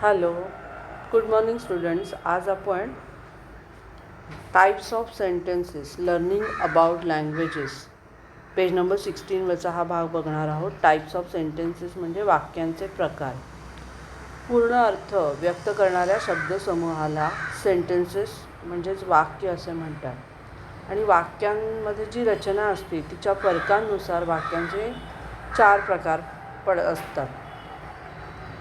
Hello, good morning students. आज आपण types of sentences learning about languages page number 16वरचा हा भाग बघणार आहोत. टाईप्स ऑफ सेंटेन्सेस म्हणजे वाक्यांचे प्रकार. पूर्ण अर्थ व्यक्त करणाऱ्या शब्दसमूहाला सेंटेन्सेस म्हणजेच वाक्य असे म्हणतात. आणि वाक्यांमध्ये जी रचना असते तिच्या फरकांनुसार वाक्यांचे 4 प्रकार असतात.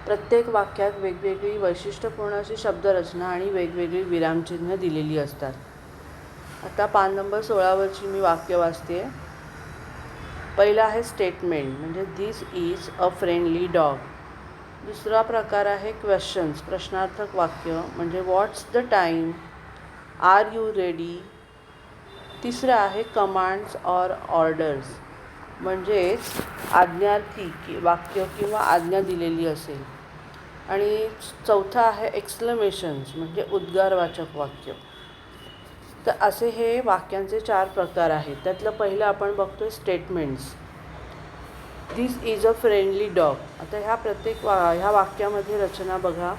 प्रत्येक वाक्यात वेगवेगळी वैशिष्ट्यपूर्ण अशी शब्दरचना आणि वेगवेगळी विरामचिन्ह दिलेली असतात. आता पान नंबर 16वरची मी वाक्य वाचते. पहिलं आहे स्टेटमेंट म्हणजे this is a friendly dog. दुसरा प्रकार आहे क्वेश्चन्स प्रश्नार्थक वाक्य म्हणजे what's the time, are you ready. तिसरं आहे कमांड्स ऑर ऑर्डर्स म्हणजेच आज्ञार्थी वाक्य किंवा आज्ञा दिलेली असेल. आणि चौथा आहे एक्सक्लेमेशन्स म्हणजे उद्गारवाचक वाक्य. तर असे हे वाक्यांचे 4 प्रकार आहेत. त्यातलं पहिलं आपण बघतोय statements. This is a friendly dog. आता ह्या वाक्यामध्ये रचना बघा.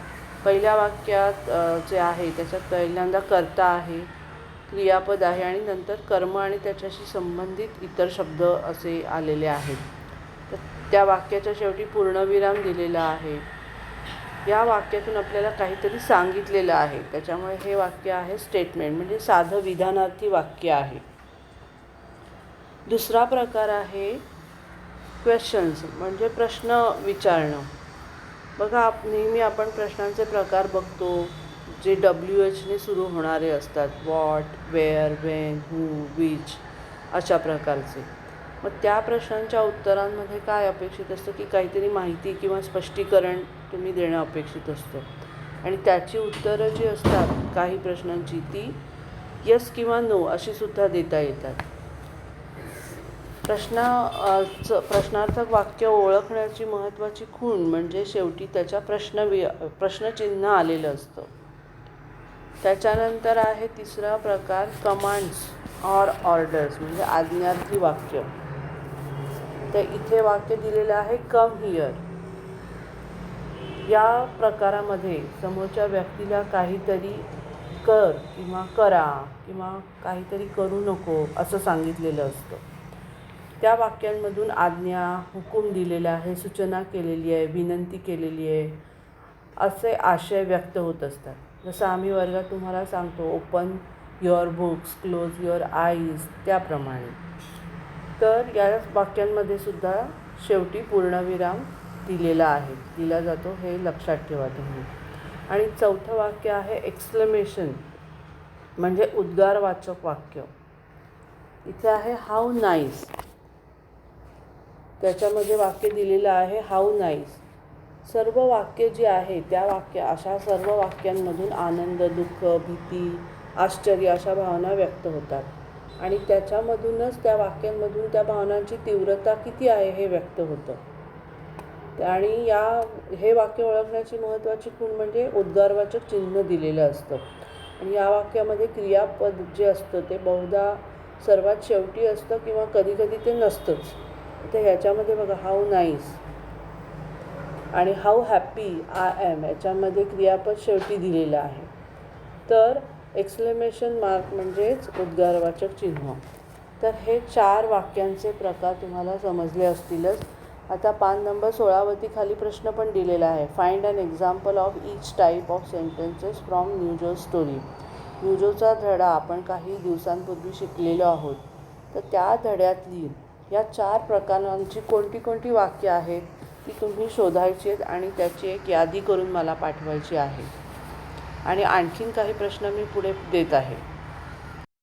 पहिल्या वाक्यात जे आहे त्याच्यात पहिल्यांदा कर्ता आहे, क्रियापद आहे आणि नंतर कर्म आणि त्याच्याशी संबंधित इतर शब्द असे आलेले आहेत. तर त्या वाक्याच्या शेवटी पूर्णविराम दिलेला आहे. या वाक्यातून आपल्याला काहीतरी सांगितलेलं आहे, त्याच्यामुळे हे वाक्य आहे स्टेटमेंट म्हणजे साधं विधानार्थी वाक्य आहे. दुसरा प्रकार आहे क्वेश्चन्स म्हणजे प्रश्न विचारणं. बघा, नेहमी आपण प्रश्नांचे प्रकार बघतो जे WHने सुरू होणारे असतात. What, where, when, who, which अशा प्रकारचे. मग त्या प्रश्नांच्या उत्तरांमध्ये काय अपेक्षित असतं की काहीतरी माहिती किंवा स्पष्टीकरण तुम्ही देणं अपेक्षित असतं. आणि त्याची उत्तरं जी असतात काही प्रश्नांची ती यस किंवा नो अशी सुद्धा देता येतात. प्रश्नार्थक वाक्य ओळखण्याची महत्त्वाची खूण म्हणजे शेवटी त्याच्या प्रश्नचिन्ह आलेलं असतं. त्याच्यानंतर आहे तिसरा प्रकार कमांड्स ऑर ऑर्डर्स म्हणजे आज्ञार्थी वाक्य. तर इथे वाक्य दिलेलं आहे कम हिअर. या प्रकारामध्ये समोरच्या व्यक्तीला काहीतरी कर किंवा करा किंवा काहीतरी करू नको असं सांगितलेलं असतं. त्या वाक्यांमधून आज्ञा, हुकूम दिलेला आहे, सूचना केलेली आहे, विनंती केलेली आहे असे आशय व्यक्त होत असतात. जसं आम्ही वर्गात तुम्हाला सांगतो open your books, close your eyes त्याप्रमाणे. तर या वाक्यांमध्ये सुद्धा शेवटी पूर्णविराम दिला जातो, हे लक्षात ठेवा तुम्ही. आणि चौथं वाक्य आहे एक्सक्लेमेशन म्हणजे उद्गारवाचक वाक्य. इथे आहे हाऊ नाईस. त्याच्यामध्ये वाक्य दिलेलं आहे हाऊ नाईस. सर्व वाक्य जी आहे अशा सर्व वाक्यांमधून आनंद, दुःख, भीती, आश्चर्य अशा भावना व्यक्त होतात. आणि त्याच्यामधूनच त्या वाक्यांमधून त्या भावनांची तीव्रता किती आहे हे व्यक्त होतं. आणि हे वाक्य ओळखण्याची महत्त्वाची खूण म्हणजे उद्गारवाचक चिन्ह दिलेलं असतं. आणि या वाक्यामध्ये क्रियापद जे असतं ते बहुधा सर्वात शेवटी असतं किंवा कधीकधी ते नसतंच. तर ह्याच्यामध्ये बघा हाऊ नाईस आणि हाऊ हॅपी आय ॲम याच्यामध्ये क्रियापद शेवटी दिलेलं आहे. तर एक्सक्लेमेशन मार्क म्हणजेच उद्गारवाचक चिन्ह. तर हे 4 वाक्यांचे प्रकार तुम्हाला समजले असतीलच. आता पान नंबर 16वरती खाली प्रश्न पण दिलेला आहे. Find an example of each type of sentences from Nujo story. न्यूजोचा धडा आपण काही दिवसांपूर्वी शिकलेलो आहोत. तर त्या धड्यातली या 4 प्रकारांची कोणती वाक्य आहेत ती तुम्ही शोधायची आहेत आणि त्याची एक यादी करून मला पाठवायची आहे. आणि आणखीन काही प्रश्न मी पुढे देत आहे.